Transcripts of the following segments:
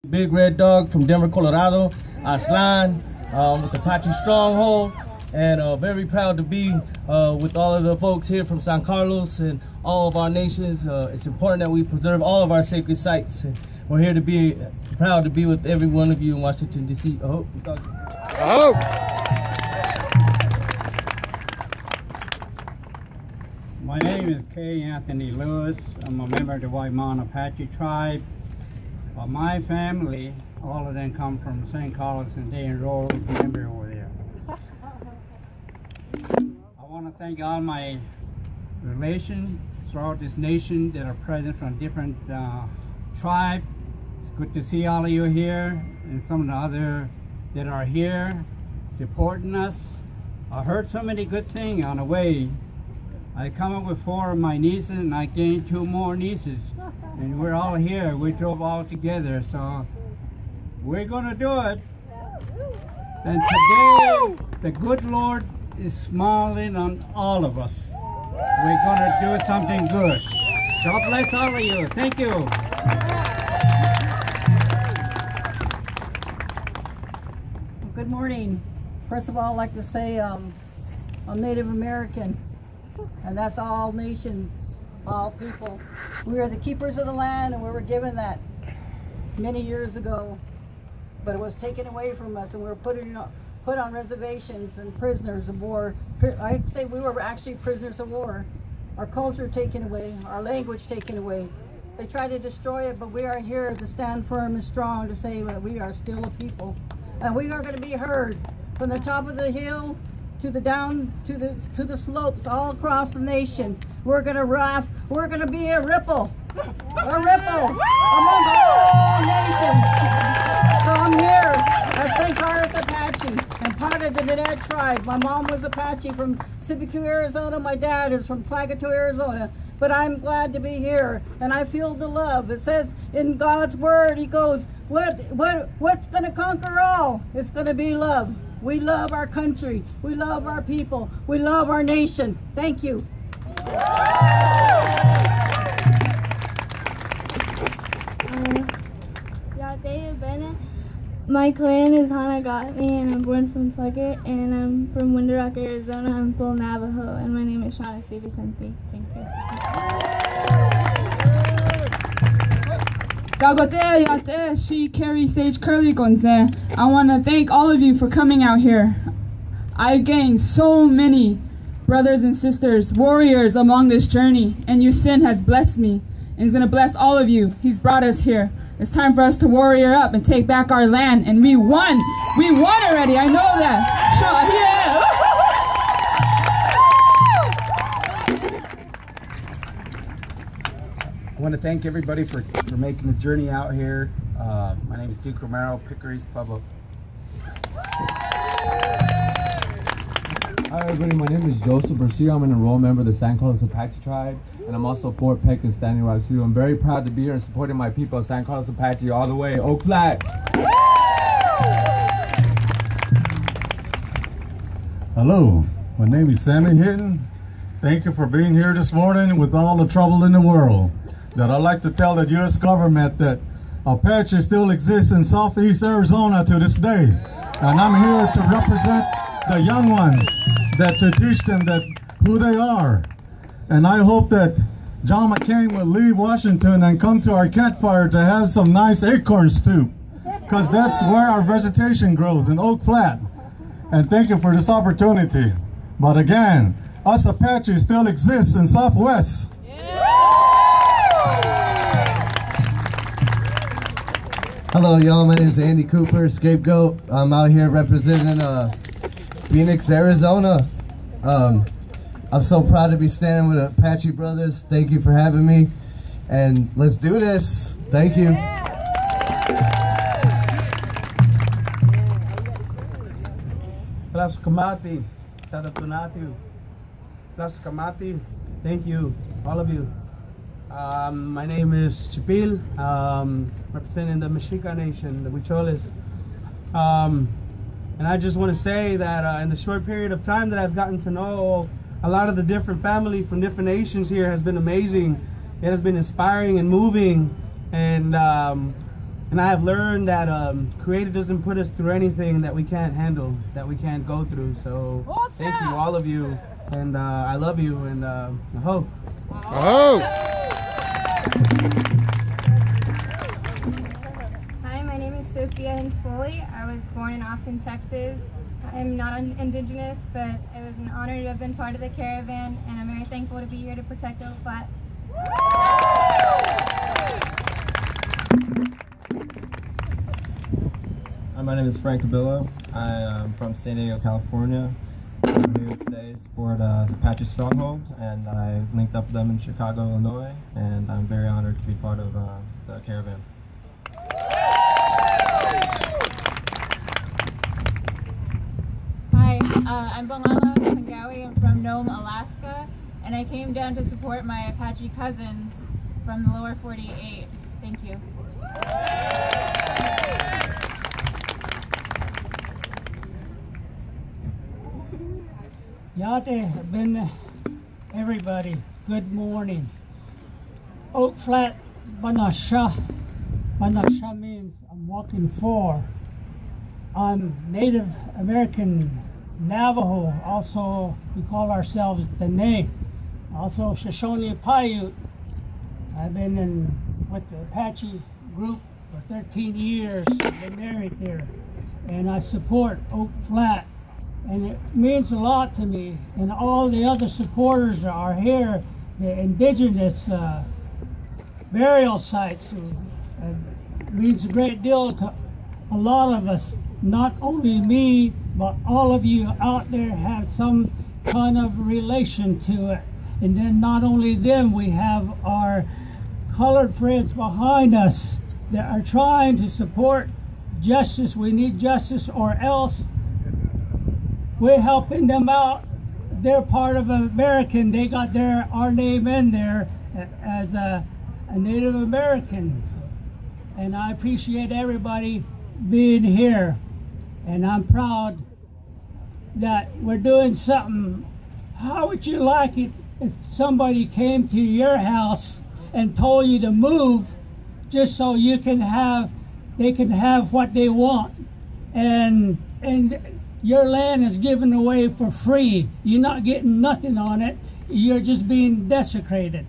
Big Red Dog from Denver, Colorado, Aslan with Apache Stronghold, and very proud to be with all of the folks here from San Carlos and all of our nations. It's important that we preserve all of our sacred sites. We're here to be proud to be with every one of you in Washington, D.C. My name is K. Anthony Lewis. I'm a member of the White Mountain Apache tribe. My family, all of them come from St. Carlos and Day and Roll, Denver over there. I want to thank all my relations throughout this nation that are present from different tribes. It's good to see all of you here and some of the other that are here supporting us. I heard so many good things on the way. I come up with 4 of my nieces and I gained 2 more nieces. And we're all here. We drove all together. So we're going to do it. And today, the good Lord is smiling on all of us. We're going to do something good. God bless all of you. Thank you. Good morning. First of all, I'd like to say I'm Native American. And that's all nations, all people. We are the keepers of the land, and we were given that many years ago, but it was taken away from us, and we were put on reservations and prisoners of war. I'd say we were actually prisoners of war. Our culture taken away, our language taken away. They tried to destroy it, but we are here to stand firm and strong to say that we are still a people, and we are going to be heard from the top of the hill to the down to the slopes all across the nation. We're gonna raft. We're gonna be a ripple among all nations. So I'm here as St. Carlos Apache and part of the Nanette tribe. My mom was Apache from Sibicu, Arizona. My dad is from Flagato, Arizona. But I'm glad to be here, and I feel the love. It says in God's word, He goes, what's gonna conquer all? It's gonna be love. We love our country. We love our people. We love our nation. Thank you. Yeah, David Bennett. My clan is Hanagami, and I'm born from Pluckett, and I'm from Window Rock, Arizona. I'm full Navajo, and my name is Shaughnessy Vicente. Thank you. Dagote Yate, she Carrie Sage Curly Gonze. I want to thank all of you for coming out here. I gained so many brothers and sisters, warriors along this journey, and Yusin has blessed me, and He's going to bless all of you. He's brought us here. It's time for us to warrior up and take back our land, and we won. We won already. I know that. Yeah. I want to thank everybody for making the journey out here. My name is Duke Romero, Pickery's Pueblo. Hi everybody, my name is Joseph Garcia. I'm an enrolled member of the San Carlos Apache tribe, and I'm also Fort Peck and Standing Rock Sioux. I'm very proud to be here and supporting my people of San Carlos Apache all the way. Oak Flat! Hello, my name is Sammy Hinton. Thank you for being here this morning with all the trouble in the world. That I'd like to tell the U.S. government that Apache still exists in Southeast Arizona to this day. And I'm here to represent the young ones, that to teach them that who they are. And I hope that John McCain will leave Washington and come to our campfire to have some nice acorns too, because that's where our vegetation grows, in Oak Flat. And thank you for this opportunity. But again, us Apache still exists in Southwest. Hello y'all, my name is Andy Cooper, Scapegoat. I'm out here representing Phoenix, Arizona. I'm so proud to be standing with Apache brothers. Thank you for having me, and let's do this. Thank you. Kamati, Tadatunatu, Kamati. Thank you, all of you. My name is Chipil, representing the Mexica Nation, the Huicholes. And I just want to say that in the short period of time that I've gotten to know a lot of the different families from different nations here has been amazing. It has been inspiring and moving, and And I have learned that Creator doesn't put us through anything that we can't handle, that we can't go through. So thank you, all of you, and I love you, and aho. Aho! Hi, my name is Sophia Hins-Foley. I was born in Austin, Texas. I'm not indigenous, but it was an honor to have been part of the caravan, and I'm very thankful to be here to protect Oak Flat. My name is Frank Cabillo. I am from San Diego, California. I'm here today to support Apache Stronghold, and I linked up with them in Chicago, Illinois, and I'm very honored to be part of the caravan. Hi, I'm Balala Pangawi. I'm from Nome, Alaska, and I came down to support my Apache cousins from the lower 48. Thank you. Yate Ben, everybody, good morning. Oak Flat Banasha. Banasha means I'm walking for. I'm Native American Navajo, also we call ourselves Dene, also Shoshone Paiute. I've been with the Apache group for 13 years, been married there, and I support Oak Flat. And it means a lot to me, and all the other supporters are here, the indigenous burial sites. It means a great deal to a lot of us, not only me, but all of you out there have some kind of relation to it. And then not only them, we have our colored friends behind us that are trying to support justice. We need justice, or else we're helping them out. They're part of American. They got our name in there as a Native American. And I appreciate everybody being here. And I'm proud that we're doing something. How would you like it if somebody came to your house and told you to move just so they can have what they want? And your land is given away for free. You're not getting nothing on it. You're just being desecrated.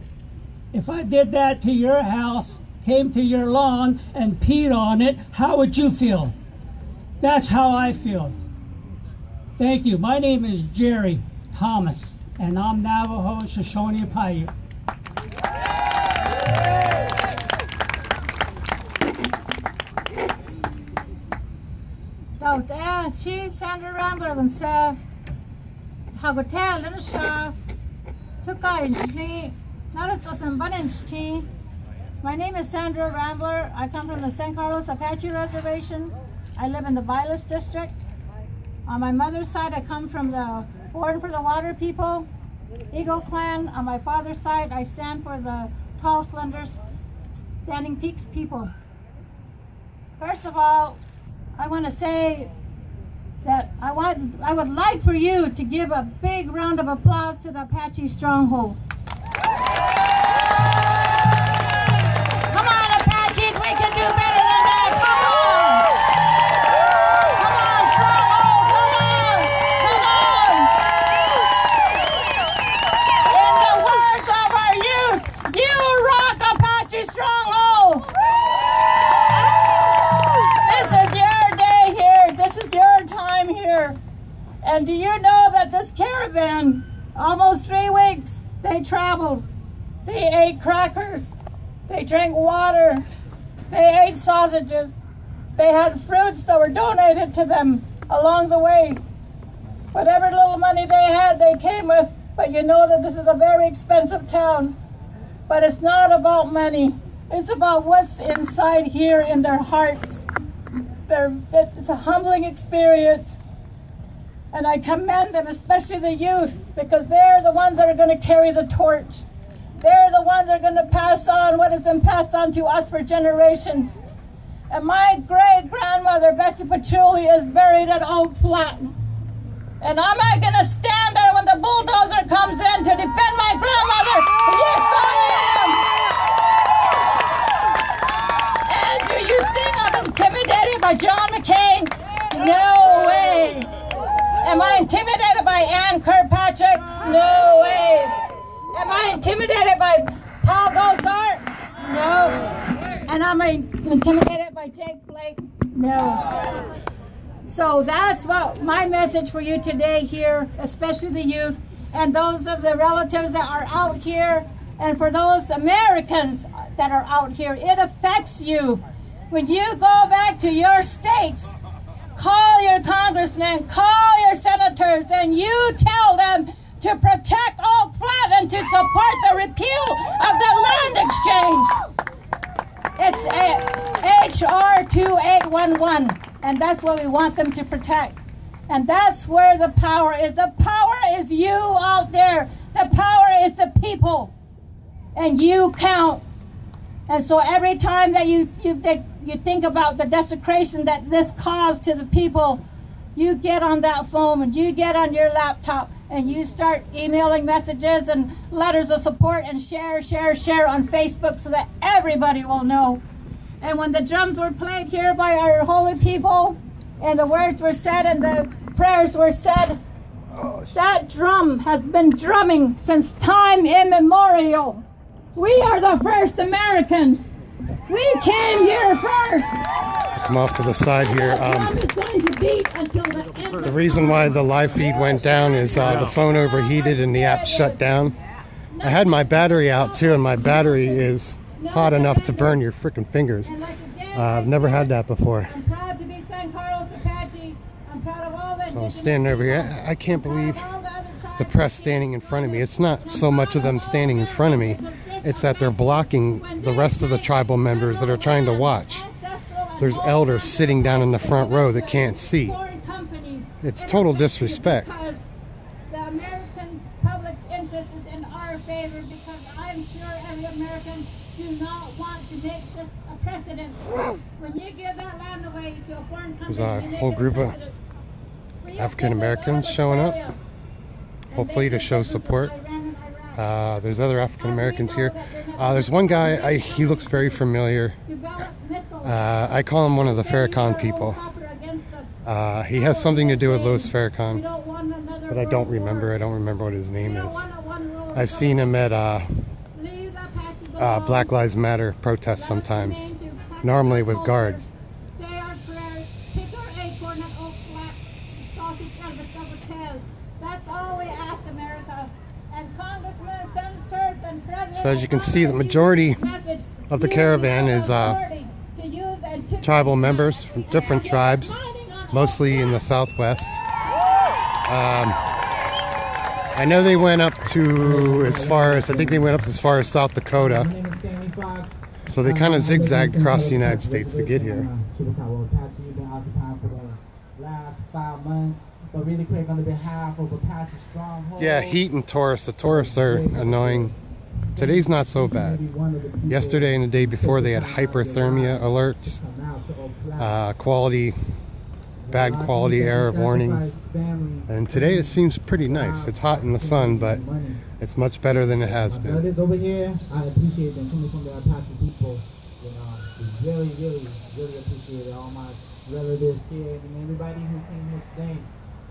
If I did that to your house, came to your lawn and peed on it, how would you feel? That's how I feel. Thank you. My name is Jerry Thomas, and I'm Navajo Shoshone Paiute. She's Sandra Rambler and Seth. Hagotel and Shaf. Tukai Naruts. My name is Sandra Rambler. I come from the San Carlos Apache Reservation. I live in the Bailes district. On my mother's side, I come from the Born for the Water people, Eagle Clan. On my father's side, I stand for the Tall, Slender, Standing Peaks people. First of all, I want to say that I would like for you to give a big round of applause to the Apache Stronghold. Come on, Apaches, we can do better than that. Come on! Come on, Stronghold, come on! Come on! In the words of our youth, you rock, Apache Stronghold! This is your day here. This is your time here. And do you know that this caravan, almost 3 weeks, they traveled. They ate crackers. They drank water. They ate sausages. They had fruits that were donated to them along the way. Whatever little money they had, they came with. But you know that this is a very expensive town. But it's not about money. It's about what's inside here in their hearts. It's a humbling experience. And I commend them, especially the youth, because they're the ones that are going to carry the torch. They're the ones that are going to pass on what has been passed on to us for generations. And my great-grandmother, Bessie Patchouli, is buried at Oak Flat. And am I going to stand there when the bulldozer comes in to defend my grandmother? Yes, I am! And do you think Am I intimidated by Ann Kirkpatrick? No way. Am I intimidated by Paul Gosar? No. And am I intimidated by Jake Blake? No. So that's what my message for you today here, especially the youth and those of the relatives that are out here, and for those Americans that are out here. It affects you. When you go back to your states, call your congressmen, call your senators, and you tell them to protect Oak Flat and to support the repeal of the land exchange. It's HR 2811, and that's what we want them to protect. And that's where the power is. The power is you out there. The power is the people. And you count. And so every time that you think about the desecration that this caused to the people, you get on that phone and you get on your laptop and you start emailing messages and letters of support and share on Facebook so that everybody will know. And when the drums were played here by our holy people and the words were said and the prayers were said, that drum has been drumming since time immemorial. We are the first Americans. We came here first. Come off to the side here. The reason why the live feed went down is the phone overheated and the app shut down. I had my battery out too, and my battery is hot enough to burn your freaking fingers. I've never had that before. I'm proud to be San Carlos Apache. I'm proud of all that. So I'm standing over here. I can't believe the press standing in front of me. It's not so much of them standing in front of me. It's that they're blocking the rest of the tribal members that are trying to watch. There's elders sitting down in the front row that can't see. It's total disrespect. The American public interest is in our favor because I'm sure every American do not want to make this a precedent. When you give that land away to a foreign country, There's a whole group of African Americans showing up, hopefully to show support. There's other African Americans here. There's one guy, he looks very familiar. I call him one of the Farrakhan people. He has something to do with Louis Farrakhan, but I don't remember what his name is. I've seen him at Black Lives Matter protests sometimes, normally with guards. So as you can see, the majority of the caravan is tribal members from different tribes, mostly in the Southwest. I know they went up to as far as South Dakota. So they kind of zigzagged across the United States to get here. Yeah, heat and tourists. The tourists are annoying. Today's not so bad. Yesterday and the day before they had hyperthermia alerts, bad quality air warnings, and today it seems pretty nice. It's hot in the sun, but it's much better than it has been. Over here, I appreciate them coming from the Apache people. You know, really appreciate it. All my relatives here and everybody who came here today.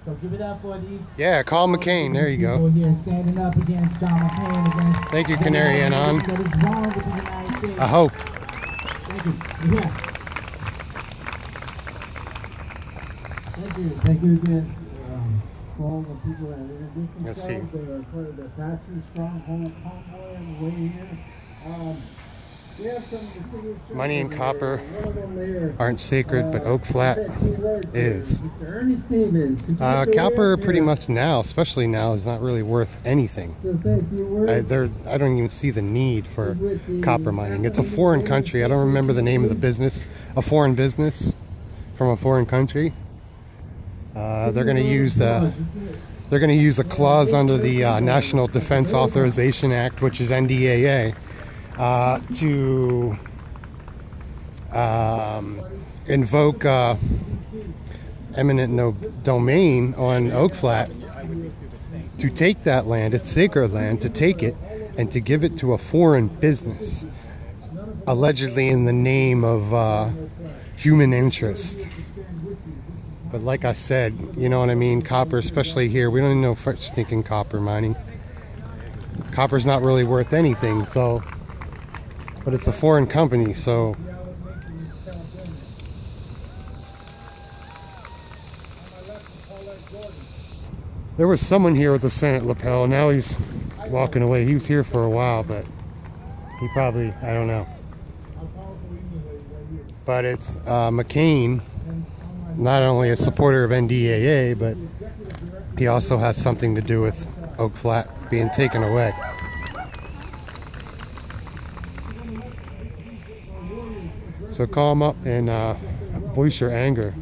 So give it up for these. Yeah, call McCain. There you go. Here standing up against John McCain, against Thank you, Canary Anon. That is wrong with the United States. I hope. Thank you. Yeah. Thank you again for all the people that introduced themselves. Let's see. They are part of the Apache Stronghold convoy on the way here. We have some distinguished Money and copper aren't sacred, but Oak Flat is. Copper pretty much now, especially now, is not really worth anything. I don't even see the need for copper mining. It's a foreign country. I don't remember the name of the business. A foreign business from a foreign country. They're going to use a clause under the National Defense Authorization Act, which is NDAA. To invoke eminent domain on Oak Flat, to take that land, it's sacred land, to take it and to give it to a foreign business, allegedly in the name of human interest. But like I said, you know what I mean, copper, especially here, we don't even know stinking copper mining. Copper's not really worth anything, so, but it's a foreign company, so. There was someone here with a Senate lapel. Now he's walking away. He was here for a while, but he probably, I don't know. But it's McCain, not only a supporter of NDAA, but he also has something to do with Oak Flat being taken away. So call him up and voice your anger.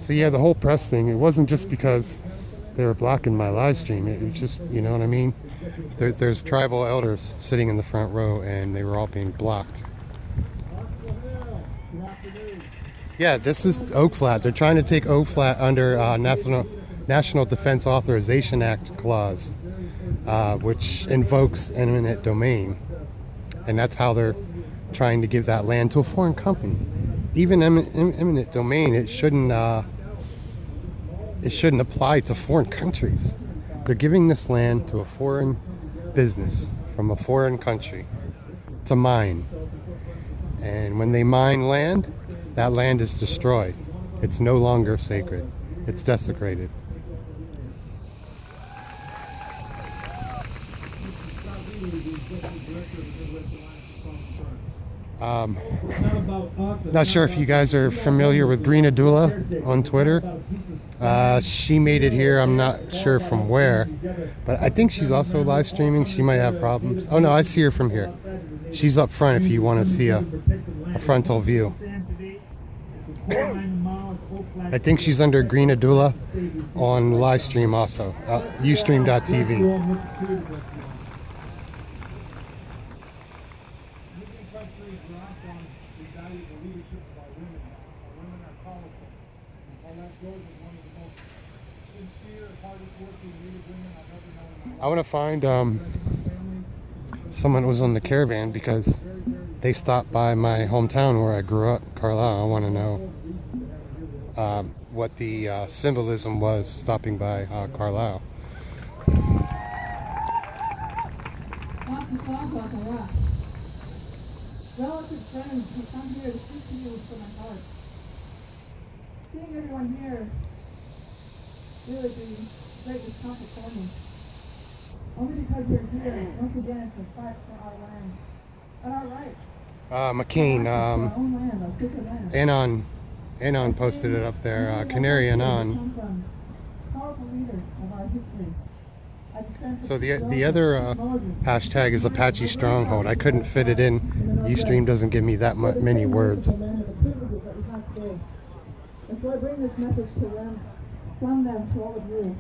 So yeah, the whole press thing, it wasn't just because they were blocking my live stream. It was just, you know what I mean? There's tribal elders sitting in the front row and they were all being blocked. Yeah, this is Oak Flat. They're trying to take Oak Flat under National Defense Authorization Act clause, which invokes eminent domain. And that's how they're trying to give that land to a foreign company. Even eminent domain, it shouldn't apply to foreign countries. They're giving this land to a foreign business from a foreign country to mine. And when they mine land, that land is destroyed. It's no longer sacred. It's desecrated. Not sure if you guys are familiar with Green Adula on Twitter. She made it here. I'm not sure from where, but I think she's also live streaming. She might have problems. Oh no, I see her from here. She's up front if you want to see a frontal view. I think she's under Green Adula on live stream also. Ustream.tv. I want to find someone who was on the caravan because they stopped by my hometown where I grew up, Carlisle. I want to know what the symbolism was stopping by Carlisle. Relatives, friends who come here to speak to you from my heart. Seeing everyone here really brings great discomfort for me. Only because you're here, once again, to fight for our land and our rights. McCain, Anon posted it up there, Canary Anon. So the other hashtag is Apache Stronghold. I couldn't fit it in. Ustream doesn't give me that many words. And so I bring this message to them, from them to all of you.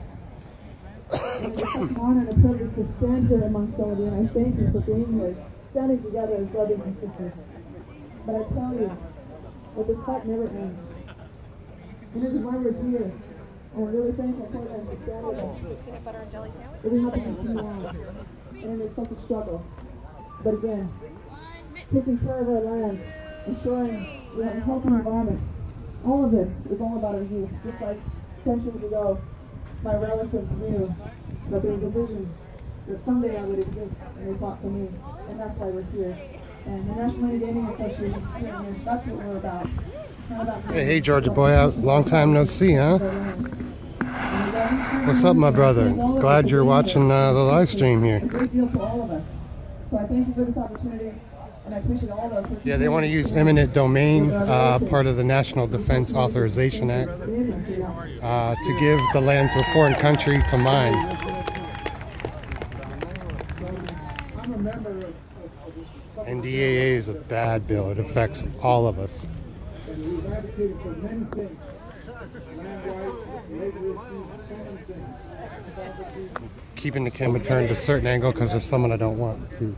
And it's an honor and a privilege to stand here amongst all of you, and I thank you for being here, standing together as brothers and sisters. But I tell you, that this fight never ends. And this is why we're here. And I'm really thankful for them for standing with us. We have to continue on. And it's such a struggle. But again, taking care of our land, ensuring we have a healthy environment, all of this is all about our youth. Just like centuries ago, my relatives knew that there was a vision that someday I would exist, and they fought for me. And that's why we're here. And the National Gaming Association, that's what we're about. It's not about Hey, Georgia boy, long time no see, huh? What's up, my brother? Glad you're watching the live stream here. A great deal for all of us. So I thank you for this opportunity, and I appreciate all of us. Yeah, they want to use eminent domain, part of the National Defense Authorization Act, to give the land to a foreign country to mine. NDAA is a bad bill. It affects all of us. Keeping the camera turned to a certain angle because there's someone I don't want to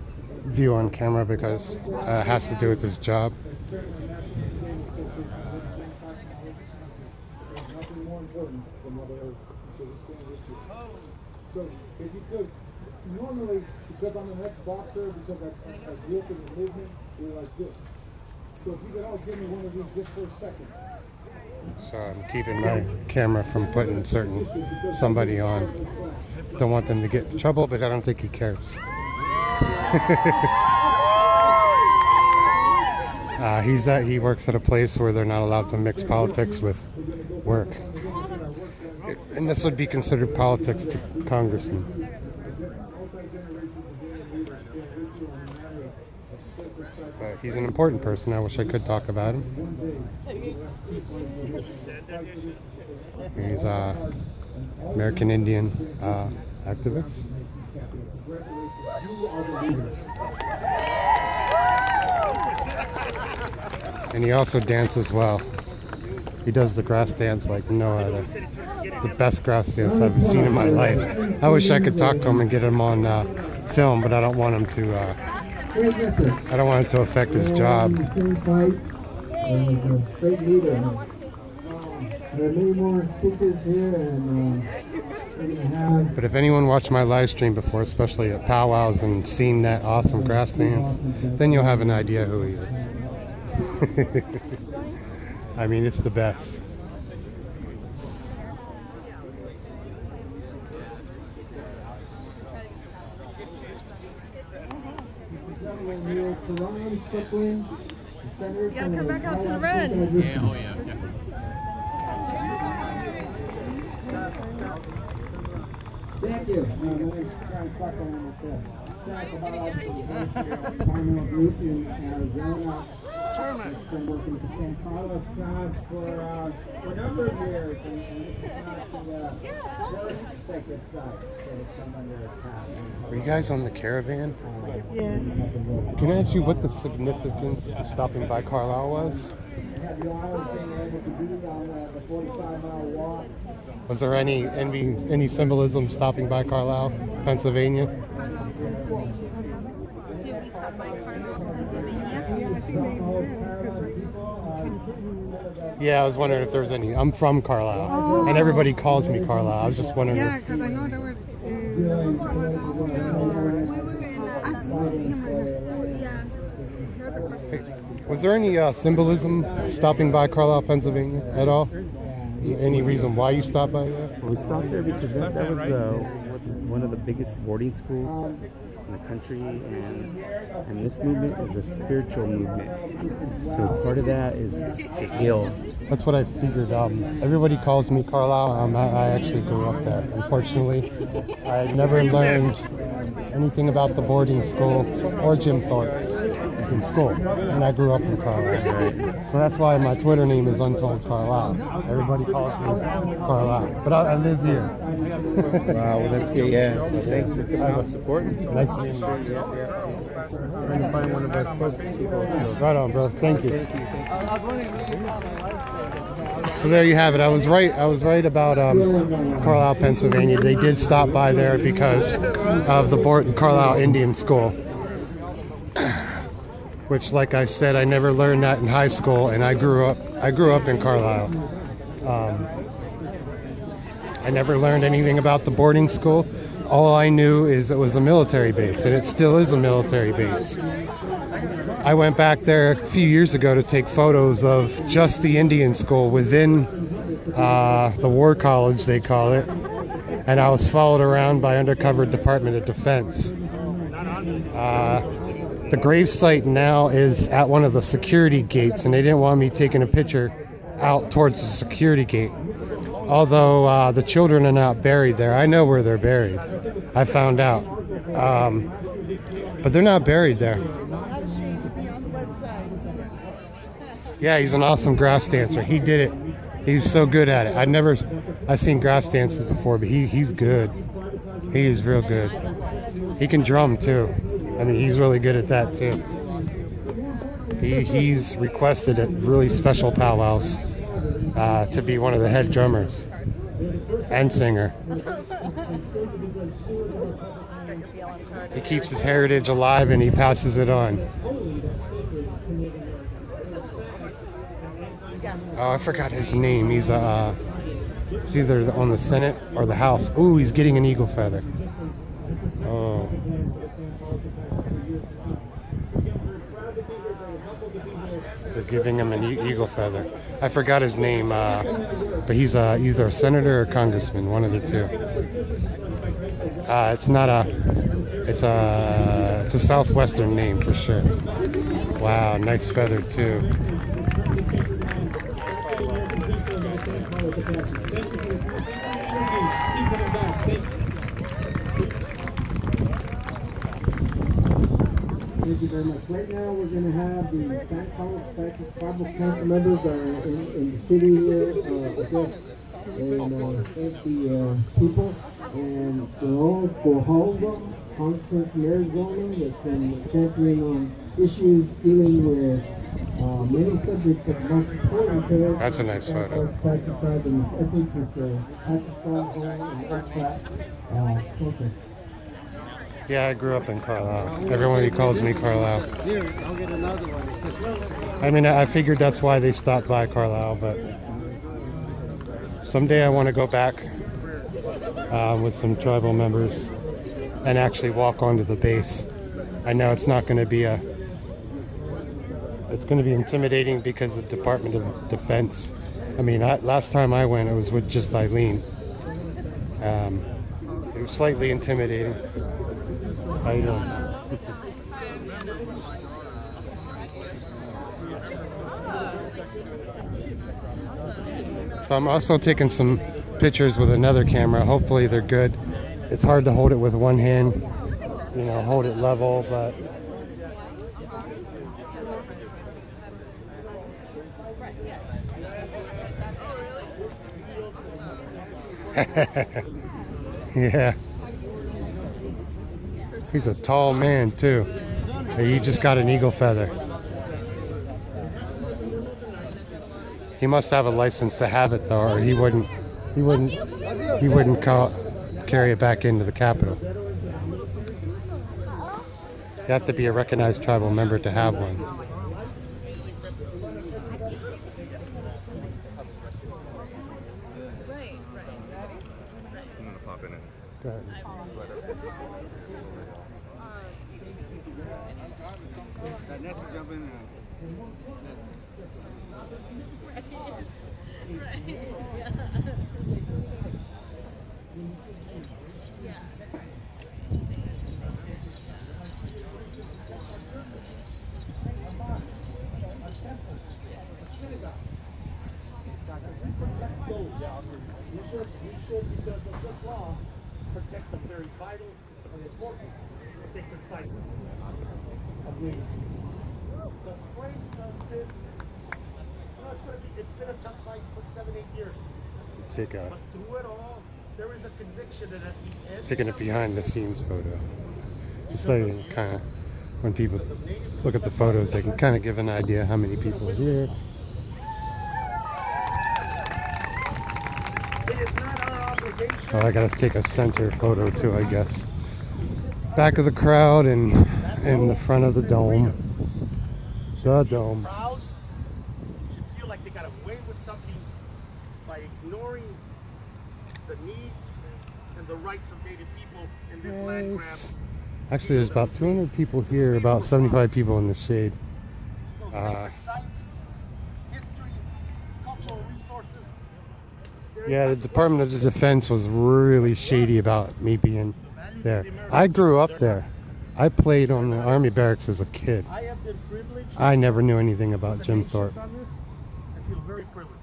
view on camera because it has to do with his job. So if you could, normally, because I'm an ex-boxer, because I grew up in the movement, we're like this. So if you could all give me one of these just for a second. So I'm keeping my camera from putting somebody on. Don't want them to get in trouble, but I don't think he cares. He works at a place where they're not allowed to mix politics with work. And this would be considered politics to congressmen. But he's an important person. I wish I could talk about him. He's American Indian activist. And he also dances well. He does the grass dance like no other. It's the best grass dance I've seen in my life. I wish I could talk to him and get him on film, but I don't want him to. I don't want it to affect his job. There are many more speakers here, and we're going to have... But if anyone watched my live stream before, especially at powwows and seen that awesome grass dance, then you'll have an idea who he is. I mean, it's the best. Yeah, come back out to the red. Yeah, oh yeah. Thank you. My name is Frank Buckle, and it's a Carmel group in Arizona. I've been working with the San Carlos tribe for a number of years, and this is not the first sacred site that has come under attack. Are you guys on the caravan? Yeah. Can I ask you what the significance of stopping by Carlisle was? Was there any symbolism stopping by Carlisle, Pennsylvania? Yeah, I was wondering if there was any. I'm from Carlisle, and everybody calls me Carlisle. I was just wondering. Yeah, because I know there were some Philadelphia or... Was there any symbolism stopping by Carlisle, Pennsylvania at all? Any reason why you stopped by there? We stopped there because that was one of the biggest boarding schools in the country, and this movement is a spiritual movement. So part of that is to heal. That's what I figured. Everybody calls me Carlisle. I actually grew up there. Unfortunately, I never learned anything about the boarding school or Jim Thorpe in school, and I grew up in Carlisle. Right? So that's why my Twitter name is Untold Carlisle. Everybody calls me Carlisle, but I live here. Wow, well that's good. Yeah, so thanks for coming out and supporting. Nice meeting you. Trying to find one of our closest people. Right on, bro. Thank you. So there you have it. I was right about Carlisle, Pennsylvania. They did stop by there because of the Carlisle Indian School. Which, like I said, I never learned that in high school, and I grew up in Carlisle. I never learned anything about the boarding school. All I knew is it was a military base, and it still is a military base. I went back there a few years ago to take photos of just the Indian school within the War College, they call it, and I was followed around by undercover Department of Defense. The gravesite now is at one of the security gates, and they didn't want me taking a picture out towards the security gate. Although the children are not buried there. I know where they're buried. I found out. But they're not buried there. Yeah, he's an awesome grass dancer. He did it. He's so good at it. I've seen grass dances before, but he's good. He is real good. He can drum too. I mean, he's really good at that too. He's requested at really special powwows. to be one of the head drummers and singer. He keeps his heritage alive and he passes it on. Oh, I forgot his name. He's either on the Senate or the House. Ooh, he's getting an eagle feather. Oh. They're giving him an eagle feather. I forgot his name, but he's either a senator or congressman, one of the two. It's a southwestern name for sure. Wow, nice feather too. Thank you very much. Right now, we're going to have the San Carlos tribal council members in the city here address and thank the people. And for Holden, Congressman from Arizona, that's been championing on issues dealing with many subjects, but most important to us. That's a nice photo. Yeah, I grew up in Carlisle. Everyone calls me Carlisle. Here, I'll get another one. I mean, I figured that's why they stopped by Carlisle, but someday I want to go back with some tribal members and actually walk onto the base. I know it's not going to be it's going to be intimidating because of the Department of Defense. I mean, last time I went, it was with just Eileen. It was slightly intimidating. How you doing? So I'm also taking some pictures with another camera. Hopefully they're good. It's hard to hold it with one hand, you know, hold it level, but yeah. He's a tall man too. He just got an eagle feather. He must have a license to have it though, or he wouldn't carry it back into the Capitol. You have to be a recognized tribal member to have one. I'm gonna pop in it. Go ahead. We should, because of this law, protect the very vital and important sacred sites of Native. The spring consists, it's been a tough fight for 7-8 years. Take a But through it all, there is a conviction that at the end, taking a behind the scenes photo. Just so you can kind of, when people look at the photos, they can kind of give an idea how many people are here. Oh, I gotta take a center photo too, I guess. Back of the crowd and in the front of the dome. The dome. Proud should feel like they got away with something by ignoring the needs and the rights of Native people in this land grab. Actually, there's about 200 people here, about 75 people in the shade. Sacred sites, history, cultural resources. Yeah, the Department of Defense was really shady about me being there. I grew up there. I played on the Army barracks as a kid. I have been privileged. I never knew anything about Jim Thorpe. On this, I feel very privileged.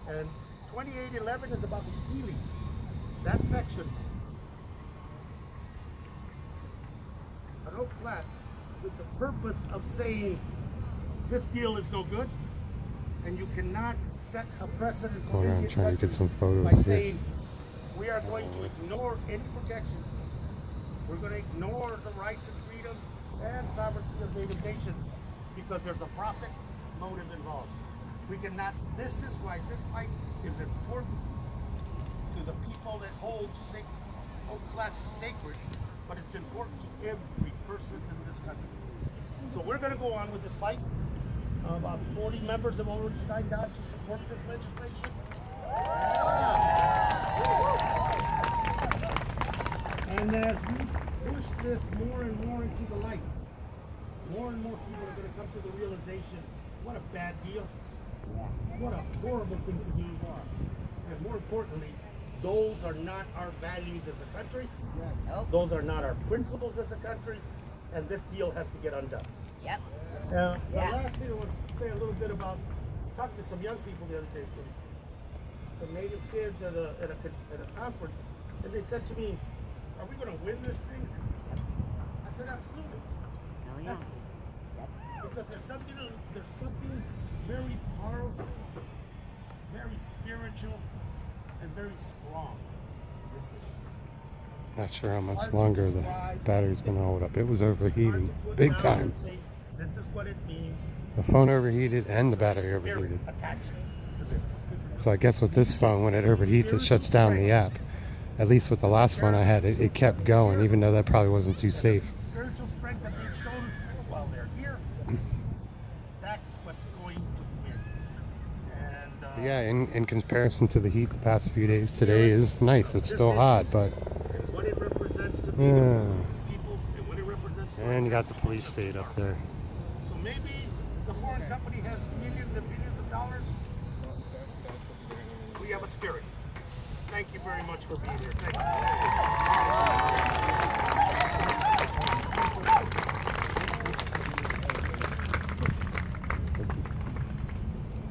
And 2811 is about healing that section at Oak Flat with the purpose of saying this deal is no good and you cannot set a precedent for Hold on, I'm Indian trying to get some countries by photos here. saying we are going to ignore any protections. We're going to ignore the rights and freedoms and sovereignty of Native nations because there's a profit motive involved. We cannot, this is why this fight is important to the people that hold Oak Flat's sacred, but it's important to every person in this country. So we're going to go on with this fight. About 40 members have already signed on to support this legislation. And as we push this more and more into the light, more and more people are going to come to the realization, what a bad deal. What a horrible thing to do. And more importantly, those are not our values as a country. Those are not our principles as a country. And this deal has to get undone. Yep. The last thing I want to say a little bit about, talked to some young people the other day, some Native kids at a conference, and they said to me, are we going to win this thing? I said, absolutely. Oh, yeah. Because there's something very powerful, very spiritual, and very strong. This is Not sure how much longer the battery's going to hold up. It was overheating big time. This is what it means. The phone overheated and the battery overheated. So I guess with this phone, when it overheats, it shuts down the app. At least with the last phone I had, it kept going, even though that probably wasn't too safe. Spiritual strength that they've shown while they're here, that's what's going to win. And yeah, in comparison to the heat the past few days, today is nice. It's still hot, but what it represents to peoples and what it represents to and you got the police state up there. So maybe the foreign company has millions and billions of dollars. We have a spirit. Thank you very much for being here. Thank you.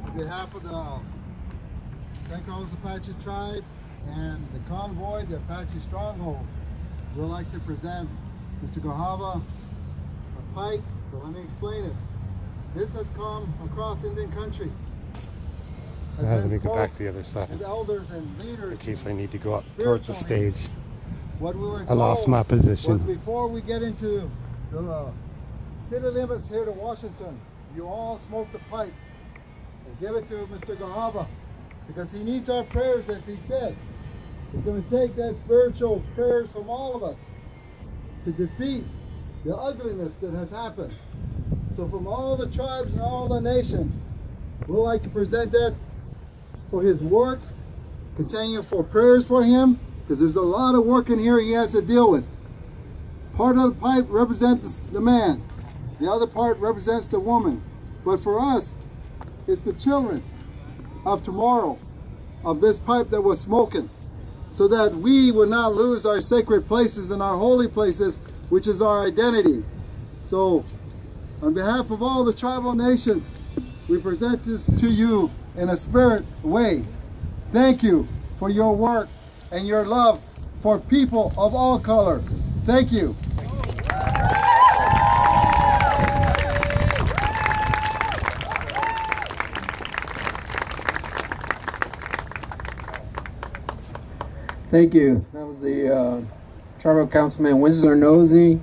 On behalf of the San Carlos Apache tribe and the convoy, the Apache Stronghold, we'd like to present Mr. Grijalva a pipe, but let me explain it. This has come across Indian country. Let me go back to the other side and elders and leaders, in case I need to go up towards the stage. What we were I lost my position. Was before we get into the city limits here to Washington, you all smoke the pipe and give it to Mr. Grijalva, because he needs our prayers, as he said. He's going to take that spiritual prayers from all of us to defeat the ugliness that has happened. So from all the tribes and all the nations, we'd like to present that for his work, continue for prayers for him, because there's a lot of work in here he has to deal with. Part of the pipe represents the man, the other part represents the woman. But for us, it's the children of tomorrow, of this pipe that was smoking, so that we would not lose our sacred places and our holy places, which is our identity. So, on behalf of all the tribal nations, we present this to you in a spirit way. Thank you for your work and your love for people of all color. Thank you. Thank you. That was the Tribal Councilman Winslow Nosey,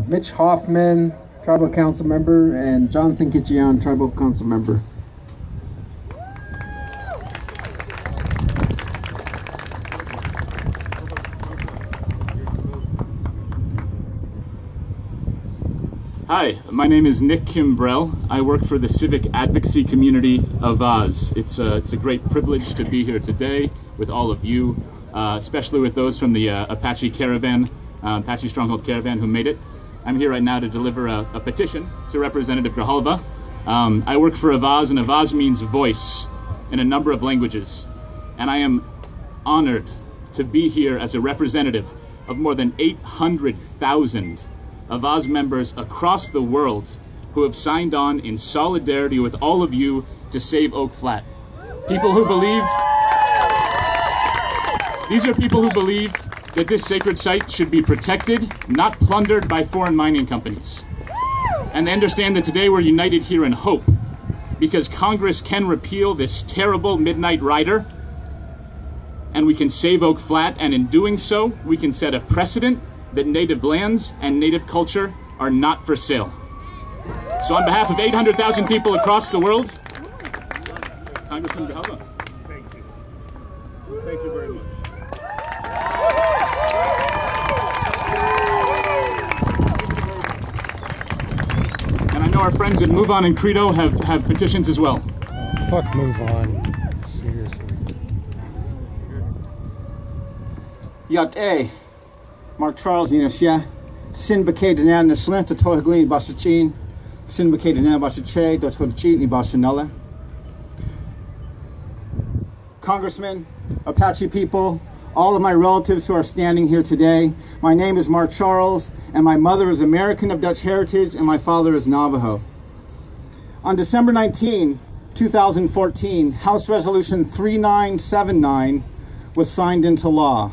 Mitch Hoffman, Tribal Council Member, and Jonathan Kitchian, Tribal Council Member. Hi, my name is Nick Kimbrell. I work for the civic advocacy community of Oz. It's a great privilege to be here today with all of you, especially with those from the Apache Caravan, Apache Stronghold Caravan who made it. I'm here right now to deliver a petition to Representative Grijalva. I work for Avaz, and Avaz means voice in a number of languages. And I am honored to be here as a representative of more than 800,000 Avaz members across the world who have signed on in solidarity with all of you to save Oak Flat. People who believe, these are people who believe that this sacred site should be protected, not plundered by foreign mining companies. And they understand that today we're united here in hope, because Congress can repeal this terrible midnight rider, and we can save Oak Flat, and in doing so, we can set a precedent that native lands and native culture are not for sale. So on behalf of 800,000 people across the world, Congressman Grahava. Thank you. Thank you very much. And I know our friends at Move On and Credo have petitions as well. Fuck Move On. Seriously. Yat A. Mark Charles Inashia. Sin Bake Danan Nashlin to Tohaglin Bashachin. Sin Bake Danan Bashache, Dotochi Bashanella. Congressman, Apache people, all of my relatives who are standing here today. My name is Mark Charles, and my mother is American of Dutch heritage, and my father is Navajo. On December 19, 2014, House Resolution 3979 was signed into law.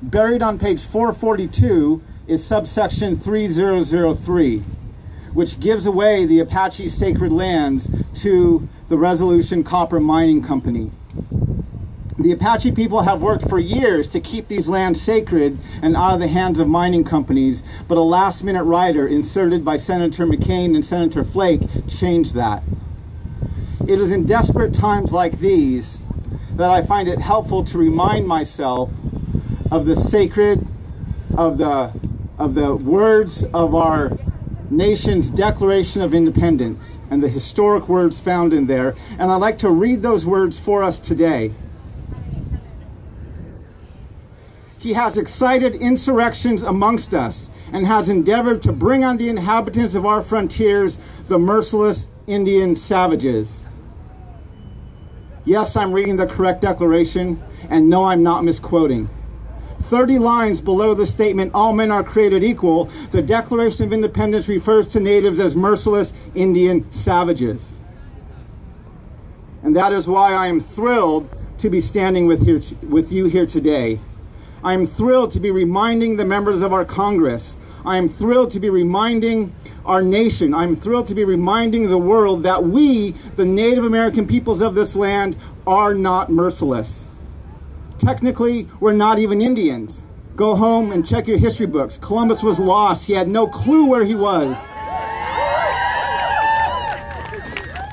Buried on page 442 is subsection 3003, which gives away the Apache sacred lands to the Resolution Copper Mining Company. The Apache people have worked for years to keep these lands sacred and out of the hands of mining companies, but a last-minute rider inserted by Senator McCain and Senator Flake changed that. It is in desperate times like these that I find it helpful to remind myself of the sacred, of the words of our nation's Declaration of Independence and the historic words found in there, and I'd like to read those words for us today. He has excited insurrections amongst us and has endeavored to bring on the inhabitants of our frontiers the merciless Indian savages. Yes, I'm reading the correct declaration, and no, I'm not misquoting. 30 lines below the statement, all men are created equal, the Declaration of Independence refers to natives as merciless Indian savages. And that is why I am thrilled to be standing with you here today. I am thrilled to be reminding the members of our Congress. I am thrilled to be reminding our nation. I am thrilled to be reminding the world that we, the Native American peoples of this land, are not merciless. Technically, we're not even Indians. Go home and check your history books. Columbus was lost. He had no clue where he was.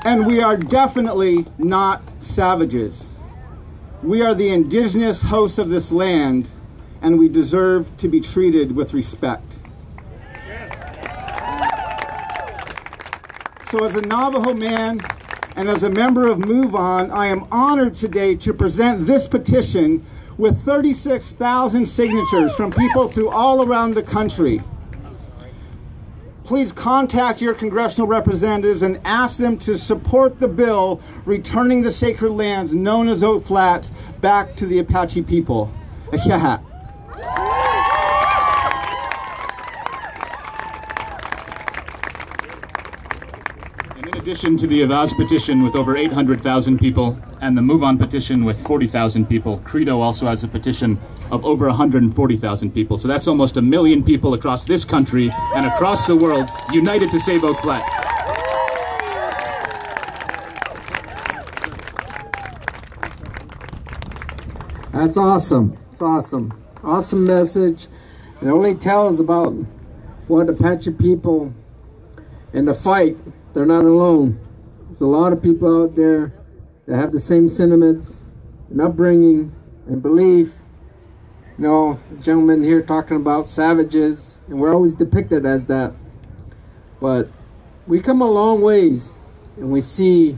And we are definitely not savages. We are the indigenous hosts of this land, and we deserve to be treated with respect. So as a Navajo man and as a member of Move On, I am honored today to present this petition with 36,000 signatures from people through all around the country. Please contact your congressional representatives and ask them to support the bill returning the sacred lands known as Oak Flats back to the Apache people. Yeah. And in addition to the Avaz petition with over 800,000 people and the Move On petition with 40,000 people, Credo also has a petition of over 140,000 people. So that's almost 1 million people across this country and across the world united to save Oak Flat. That's awesome. It's awesome. Awesome message. It only tells about what Apache people in the fight, they're not alone. There's a lot of people out there that have the same sentiments and upbringing and belief. You know, a gentleman here talking about savages, and we're always depicted as that. But we come a long ways, and we see,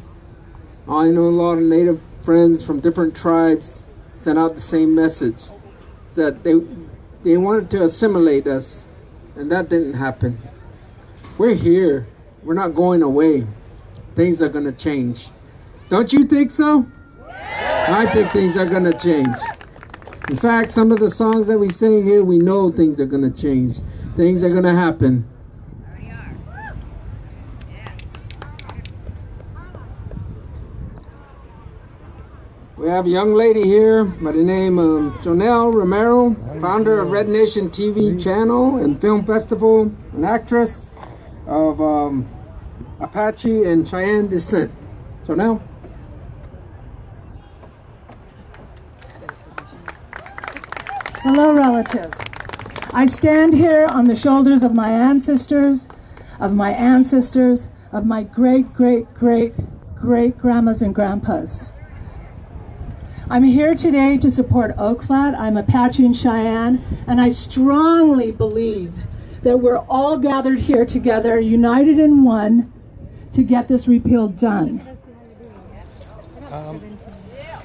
I know a lot of Native friends from different tribes sent out the same message, that they wanted to assimilate us, and that didn't happen. We're here. We're not going away. Things are going to change. Don't you think so? I think things are going to change. In fact, some of the songs that we sing here, we know things are going to change. Things are going to happen. We have a young lady here by the name of Jonelle Romero, founder of Red Nation TV channel and film festival, an actress of Apache and Cheyenne descent. Jonelle. Hello, relatives. I stand here on the shoulders of my ancestors, of my great-great-great-great grandmas and grandpas. I'm here today to support Oak Flat. I'm Apache and Cheyenne, and I strongly believe that we're all gathered here together, united in one, to get this repeal done.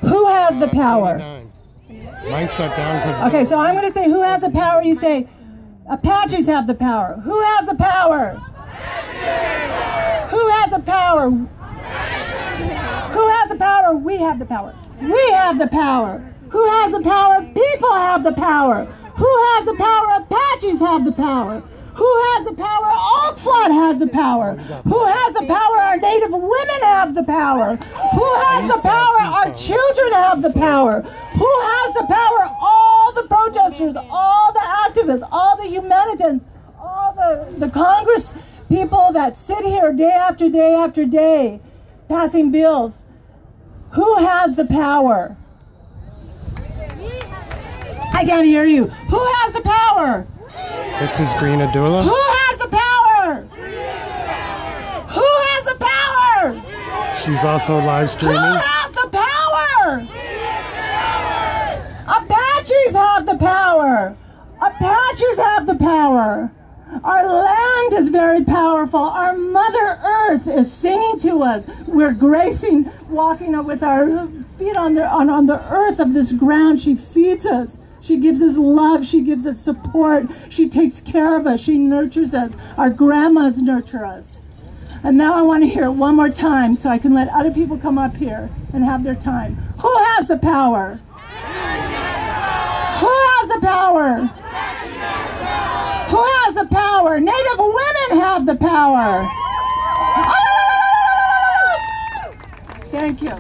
Who has the power? Mine shut down. Okay, so I'm going to say who has the power. You say Apaches have the power. Who has the power? Who has the power? Who has the power? We have the power. We have the power. Who has the power? People have the power. Who has the power? Apaches have the power. Who has the power? Oak Flat has the power. Who has the power? Our Native women have the power. Who has the power? Our children have the power. Who has the power? All the protesters, all the activists, all the humanitarians, all the Congress people that sit here day after day after day passing bills. Who has the power? I can't hear you. Who has the power? This is Green Adula. Who has the power? Who has the power? She's also live streaming. Who has the power? Apaches have the power. Apaches have the power. Our land is very powerful. Our Mother Earth is singing to us. We're gracing, walking with our feet on the earth of this ground. She feeds us. She gives us love. She gives us support. She takes care of us. She nurtures us. Our grandmas nurture us. And now I want to hear it one more time so I can let other people come up here and have their time. Who has the power? Who has the power? Who has the power? Native women have the power. Thank you.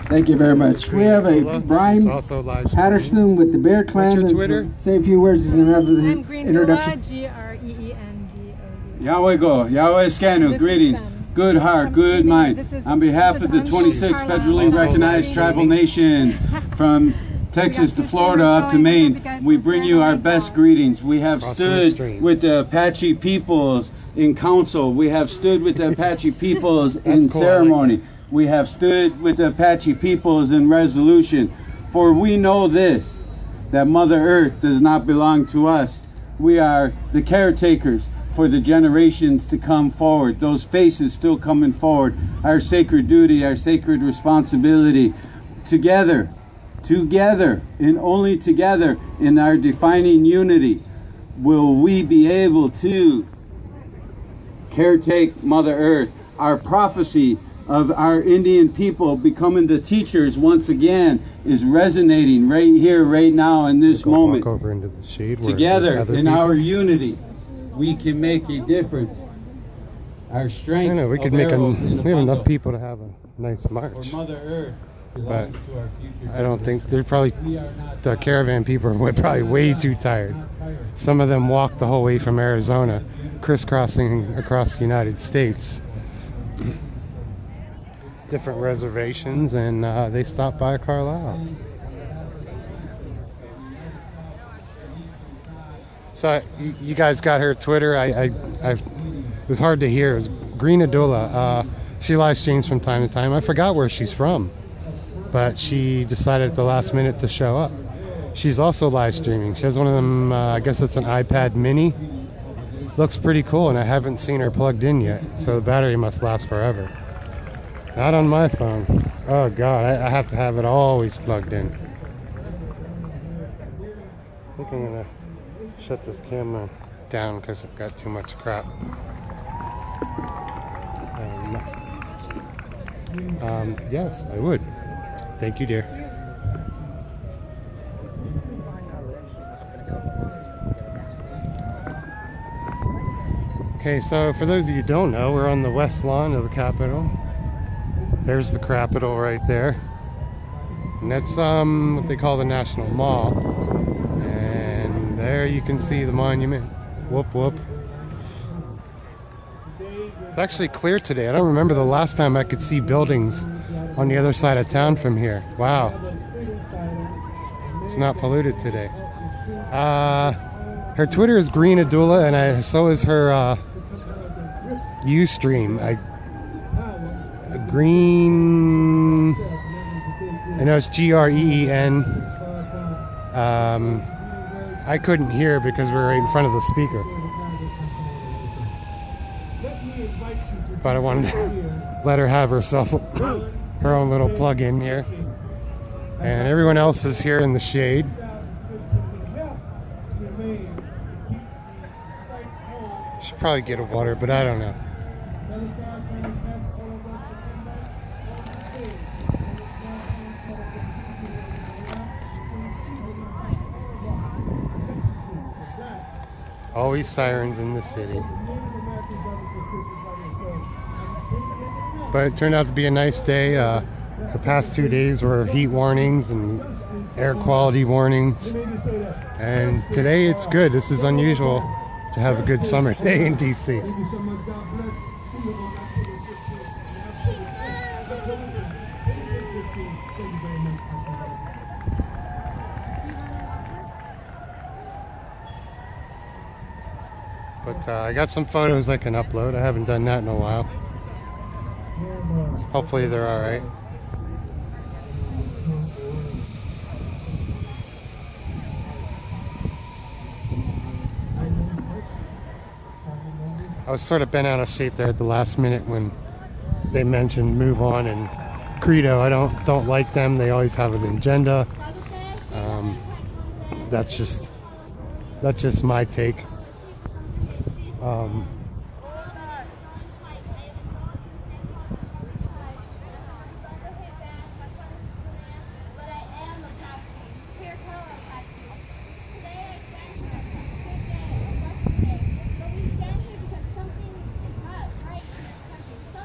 Thank you very much. We have a Brian Patterson with the Bear Clan. What's your Twitter? Say a few words. He's going to have his introduction. Greendola, Yahweh go, Yahweh Scanu, greetings. Good heart, good mind. On behalf of the 26 federally recognized tribal nations from Texas to Florida up to Maine, we bring you our best greetings. We have stood with the Apache peoples in council. We have stood with the Apache peoples in ceremony. We have stood with the Apache peoples in resolution. For we know this, that Mother Earth does not belong to us. We are the caretakers for the generations to come forward. Those faces still coming forward. Our sacred duty, our sacred responsibility. Together, and only together in our defining unity will we be able to caretake Mother Earth. Our prophecy of our Indian people becoming the teachers once again is resonating right here, right now, in this moment. Walk over into the shade together in our unity, we can make a difference. Our strength. I know we could make we have enough people to have a nice march. For Mother Earth, but I don't think they're probably the caravan people are probably way too tired. Some of them walked the whole way from Arizona, crisscrossing across the United States. Different reservations, and they stopped by Carlisle. So you guys got her Twitter. It was hard to hear. It was Green Adula. She live streams from time to time. I forgot where she's from, but she decided at the last minute to show up. She's also live streaming. She has one of them. I guess it's an iPad Mini. Looks pretty cool, and I haven't seen her plugged in yet, so the battery must last forever. Not on my phone. Oh God, I have to have it always plugged in. I think I'm gonna shut this camera down because I've got too much crap. Yes, I would. Thank you, dear. Okay, so for those of you who don't know, we're on the west lawn of the Capitol. There's the Capitol right there. And that's what they call the National Mall. And there you can see the monument. Whoop whoop. It's actually clear today. I don't remember the last time I could see buildings on the other side of town from here. Wow. It's not polluted today. Her Twitter is Green Adula, and so is her Ustream. Green. I know it's Green. I couldn't hear because we were right in front of the speaker. But I wanted to let her have herself her own little plug-in here. And everyone else is here in the shade. Should probably get a water, but I don't know. Always sirens in the city. But it turned out to be a nice day. The past 2 days were heat warnings and air quality warnings. And today it's good. This is unusual to have a good summer day in DC. But I got some photos I can upload. I haven't done that in a while. Hopefully they're alright. I was sort of bent out of shape there at the last minute when they mentioned Move On and Credo. I don't like them. They always have an agenda. That's just my take.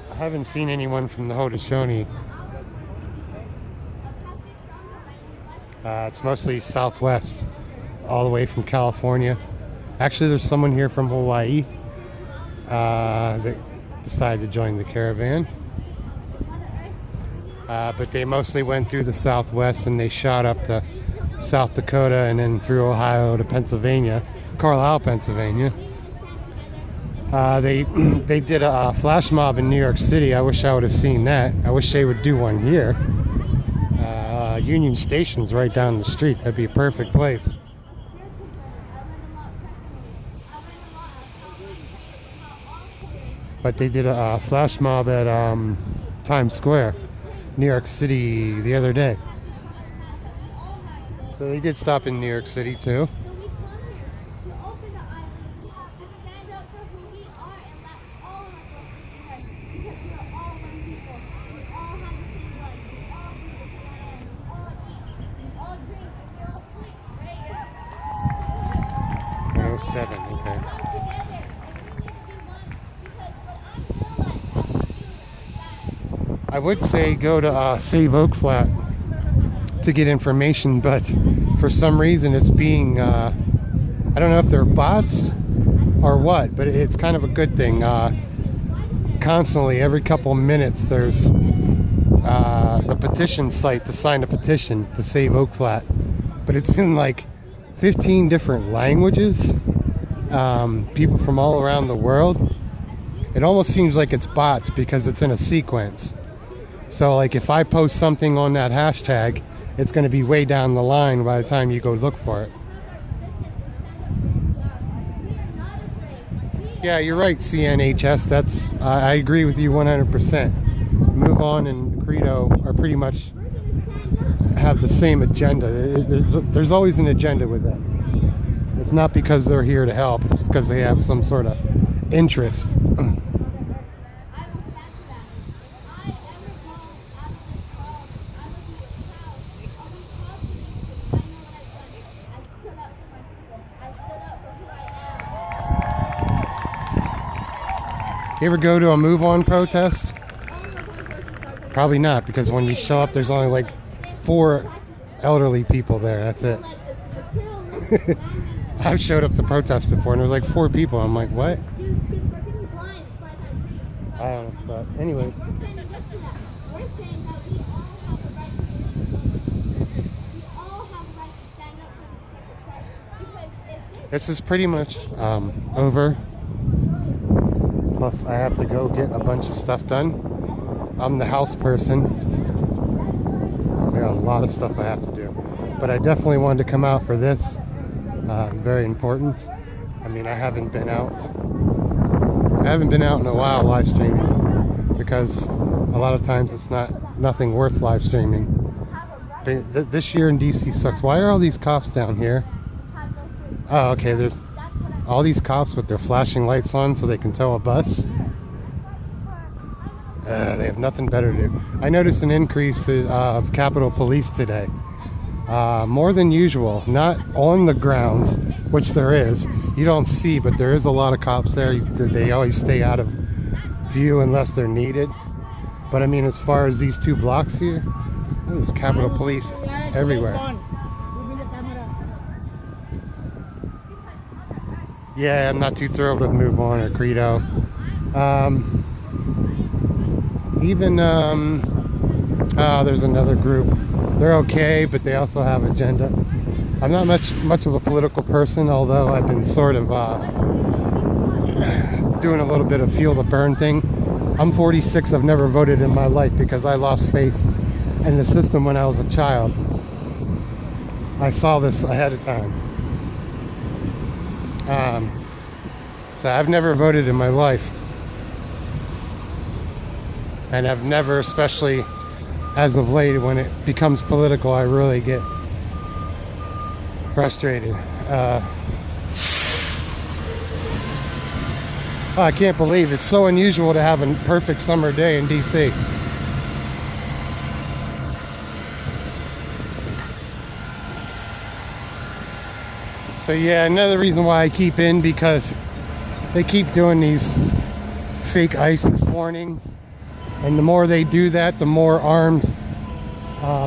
I haven't seen anyone from the Haudenosaunee. It's mostly Southwest, all the way from California. Actually, there's someone here from Hawaii that decided to join the caravan. But they mostly went through the Southwest and they shot up to South Dakota and then through Ohio to Pennsylvania, Carlisle, Pennsylvania. They did a flash mob in New York City. I wish I would have seen that. I wish they would do one here. Union Station's right down the street. That'd be a perfect place. But they did a flash mob at Times Square, New York City, the other day. So they did stop in New York City too. Okay. I would say go to Save Oak Flat to get information, but for some reason it's being, I don't know if they're bots or what, but it's kind of a good thing. Constantly, every couple of minutes, there's the petition site to sign a petition to save Oak Flat, but it's in like 15 different languages. People from all around the world. It almost seems like it's bots because it's in a sequence. So like if I post something on that hashtag, it's going to be way down the line by the time you go look for it. Yeah, you're right, CNHS. I agree with you 100%. Move On and Credo are pretty much have the same agenda. There's always an agenda with that. It's not because they're here to help, it's because they have some sort of interest. You ever go to a Move On protest? Probably not, because when you show up there's only like 4 elderly people there, that's it. I've showed up to protest before and there's like 4 people. I'm like, what? I don't know, but anyway. This is pretty much over. Plus I have to go get a bunch of stuff done. I'm the house person. I got a lot of stuff I have to do. But I definitely wanted to come out for this. Very important. I mean, I haven't been out in a while live streaming, because a lot of times it's nothing worth live streaming. But this year in DC sucks. Why are all these cops down here? Oh, okay, there's all these cops with their flashing lights on so they can tow a bus. They have nothing better to do. I noticed an increase of Capitol Police today. More than usual. Not on the grounds, which there is. You don't see, but there is a lot of cops there. They always stay out of view unless they're needed. But I mean, as far as these 2 blocks here, there's Capitol Police everywhere. Yeah, I'm not too thrilled with Move On or Credo. There's another group. They're okay, but they also have agenda. I'm not much of a political person, although I've been sort of doing a little bit of feel the burn thing. I'm 46. I've never voted in my life because I lost faith in the system when I was a child. I saw this ahead of time. So I've never voted in my life. And I've never, especially as of late, when it becomes political, I really get frustrated. I can't believe it's so unusual to have a perfect summer day in DC. So yeah, another reason why I keep in, because they keep doing these fake ISIS warnings. And the more they do that, the more armed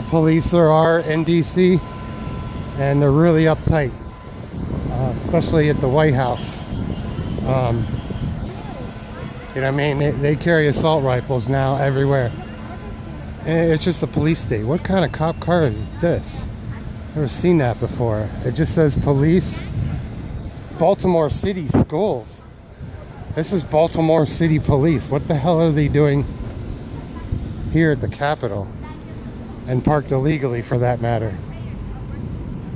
police there are in DC. And they're really uptight, especially at the White House. You know what I mean? They carry assault rifles now everywhere. And it's just a police state. What kind of cop car is this? Never seen that before. It just says police, Baltimore City Schools. This is Baltimore City Police. What the hell are they doing here at the Capitol? And parked illegally, for that matter.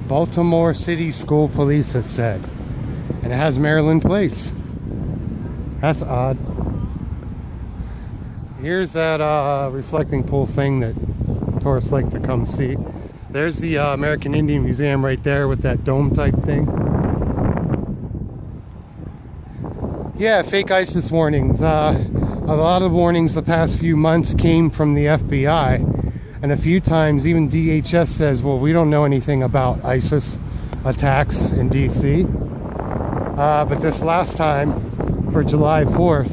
Baltimore City School Police, it said. And it has Maryland plates. That's odd. Here's that reflecting pool thing that tourists like to come see. There's the American Indian Museum right there with that dome type thing. Yeah, fake ISIS warnings. A lot of warnings the past few months came from the FBI. And a few times even DHS says, well, we don't know anything about ISIS attacks in DC. But this last time, for July 4th,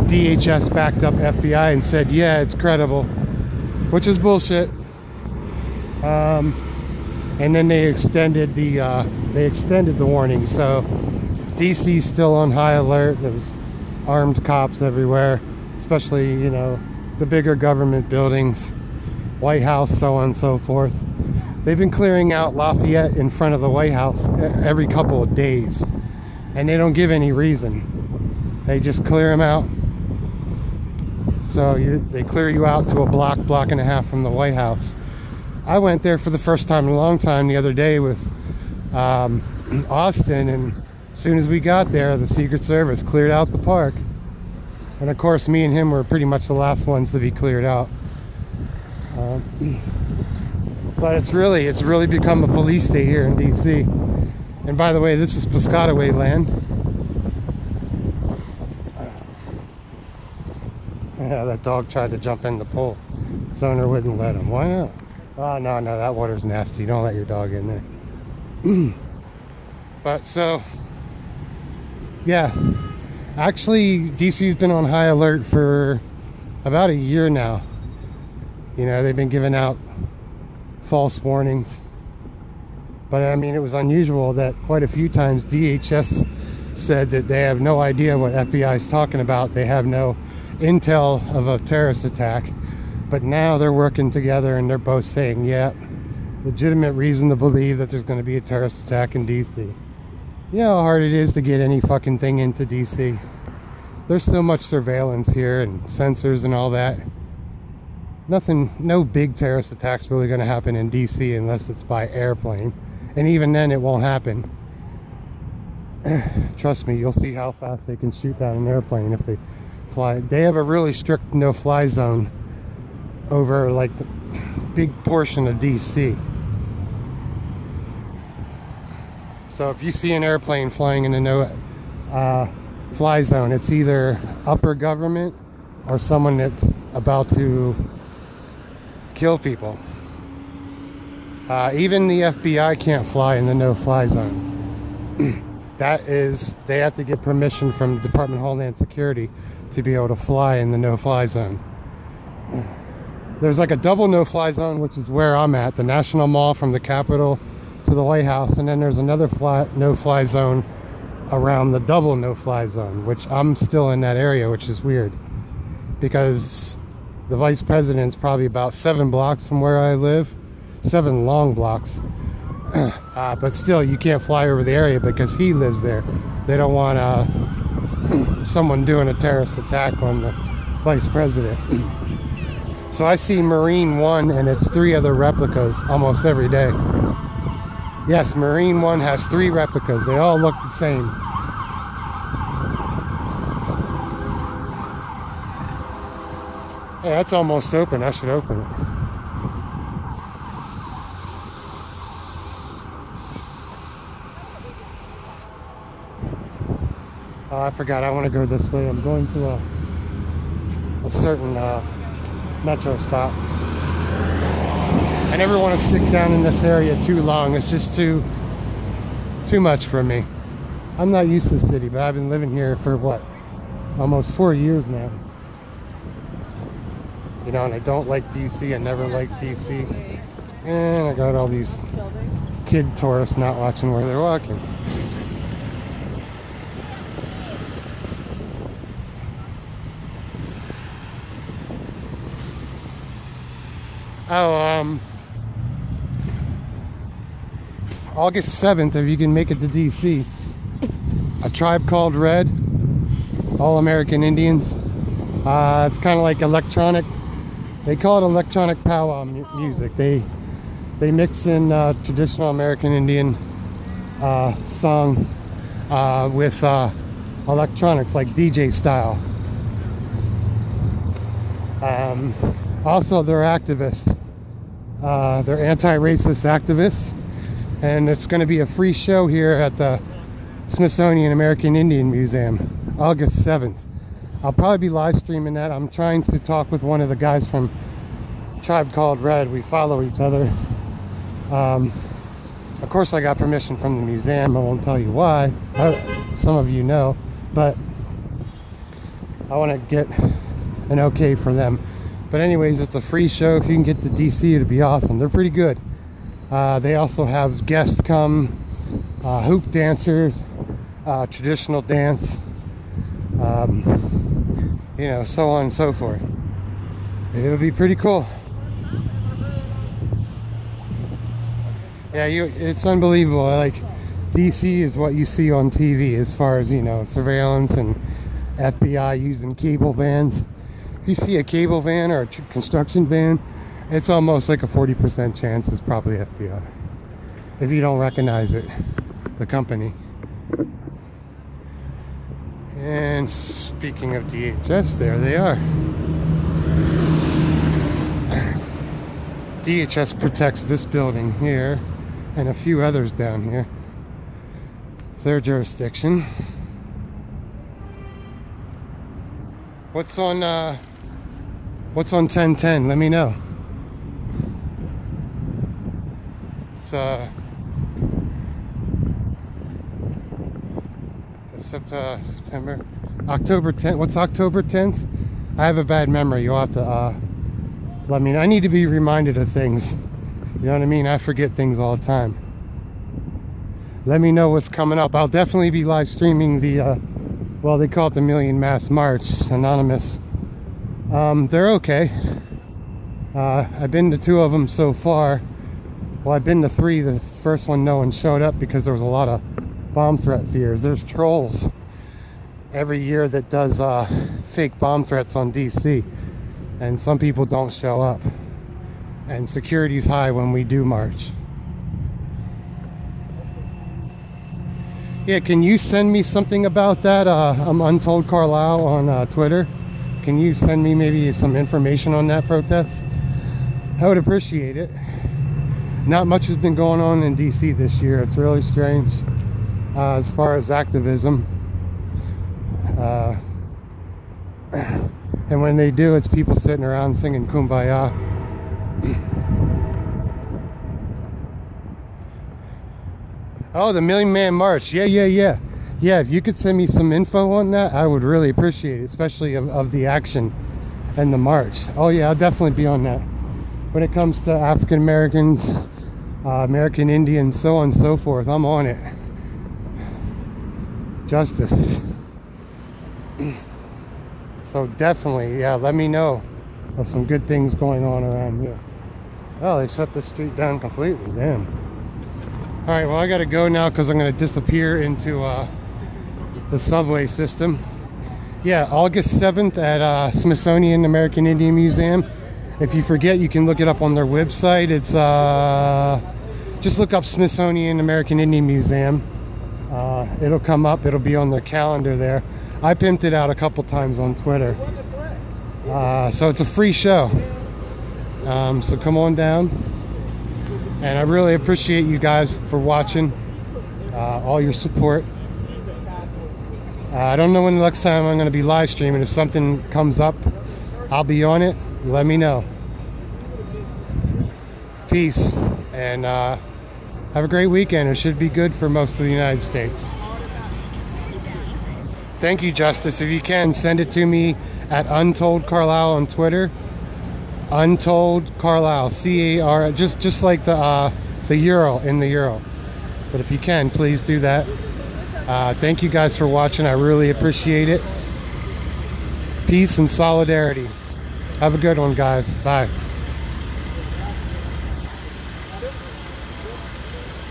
DHS backed up FBI and said, yeah, it's credible. Which is bullshit. And then they extended the warning. So DC's still on high alert. There's armed cops everywhere, especially, you know, the bigger government buildings, White House, so on and so forth. They've been clearing out Lafayette in front of the White House every couple of days, and they don't give any reason. They just clear them out. So they clear you out to a block and a half from the White House. I went there for the first time in a long time the other day with Austin, and as soon as we got there, the Secret Service cleared out the park. And of course, me and him were pretty much the last ones to be cleared out. But it's really become a police state here in DC. And by the way, this is Piscataway land. Yeah, that dog tried to jump in the pool. His owner wouldn't let him. Why not? Oh, no, that water's nasty. Don't let your dog in there. But so, yeah. Actually, DC's been on high alert for about a year now. You know, they've been giving out false warnings. But I mean, it was unusual that quite a few times DHS said that they have no idea what FBI is talking about. They have no intel of a terrorist attack. But now they're working together and they're both saying, yeah, legitimate reason to believe that there's going to be a terrorist attack in DC. You know how hard it is to get any fucking thing into DC. there's so much surveillance here and sensors and all that. No big terrorist attacks really going to happen in DC unless it's by airplane, and even then it won't happen. Trust me, you'll see how fast they can shoot down an airplane if they fly. They have a really strict no-fly zone over like the big portion of DC. So if you see an airplane flying in the no-fly zone, it's either upper government or someone that's about to kill people. Even the FBI can't fly in the no-fly zone. They have to get permission from the Department of Homeland Security to be able to fly in the no-fly zone. There's like a double no-fly zone, which is where I'm at, the National Mall from the Capitol to the White House, and then there's another no-fly zone around the double no-fly zone, which I'm still in that area, which is weird because the vice president's probably about 7 blocks from where I live, 7 long blocks. But still, you can't fly over the area because he lives there. They don't want someone doing a terrorist attack on the vice president. So I see Marine 1 and its 3 other replicas almost every day. Yes, Marine 1 has 3 replicas. They all look the same. Hey, that's almost open. I should open it. Oh, I forgot. I want to go this way. I'm going to a certain metro stop. I never want to stick down in this area too long. It's just too much for me. I'm not used to the city, but I've been living here for what? Almost 4 years now. You know, and I don't like DC. I never liked DC. And I got all these kid tourists not watching where they're walking. Oh, August 7th, if you can make it to DC, A Tribe Called Red, All American Indians. It's kind of like electronic. They call it electronic powwow music. They mix in traditional American Indian song with electronics, like DJ style. Also, they're activists. They're anti-racist activists, and it's going to be a free show here at the Smithsonian American Indian Museum, August 7th. I'll probably be live streaming that. I'm trying to talk with one of the guys from Tribe Called Red. We follow each other. Of course, I got permission from the museum. I won't tell you why. Some of you know, but I want to get an okay for them. But anyways, it's a free show. If you can get to DC, it'd be awesome. They're pretty good. They also have guests come, hoop dancers, traditional dance, you know, so on and so forth. It'll be pretty cool. Yeah, it's unbelievable. Like, DC is what you see on TV as far as, you know, surveillance and FBI using cable vans. If you see a cable van or a construction van, it's almost like a 40% chance it's probably FBI. If you don't recognize it, the company. And speaking of DHS, there they are. DHS protects this building here and a few others down here. It's their jurisdiction. What's on 1010? Let me know. It's September, October 10th. What's October 10th? I have a bad memory. You'll have to let me know. I need to be reminded of things. You know what I mean? I forget things all the time. Let me know what's coming up. I'll definitely be live streaming the well, they call it the Million Mass March. It's anonymous. They're okay. I've been to 2 of them so far. Well, I've been to 3. The first one, no one showed up because there was a lot of bomb threat fears. There's trolls. every year that does fake bomb threats on DC, and some people don't show up, and security's high when we do march. Yeah, can you send me something about that? I'm Untold Carlisle on Twitter. Can you send me maybe some information on that protest? I would appreciate it. Not much has been going on in DC this year. It's really strange as far as activism. And when they do, it's people sitting around singing Kumbaya. Oh, the Million Man March. Yeah, if you could send me some info on that, I would really appreciate it, especially of the action and the march. Oh yeah, I'll definitely be on that. When it comes to African Americans, American Indians, so on and so forth, I'm on it. Justice. So definitely, yeah, let me know of some good things going on around here. Oh, they shut the street down completely, damn. Alright, well, I gotta go now because I'm gonna disappear into the subway system. Yeah, August 7th at Smithsonian American Indian Museum. If you forget, you can look it up on their website. It's just look up Smithsonian American Indian Museum. It'll come up, it'll be on the calendar there. I pimped it out a couple times on Twitter. So it's a free show. So come on down. And I really appreciate you guys for watching, all your support. I don't know when the next time I'm going to be live streaming. If something comes up, I'll be on it. Let me know. Peace. And have a great weekend. It should be good for most of the United States. Thank you, Justice. If you can, send it to me at Untold Carlisle on Twitter. Untold Carlisle, C-A-R, just like the Euro in the Euro. But if you can, please do that. Thank you guys for watching. I really appreciate it. Peace and solidarity. Have a good one, guys. Bye.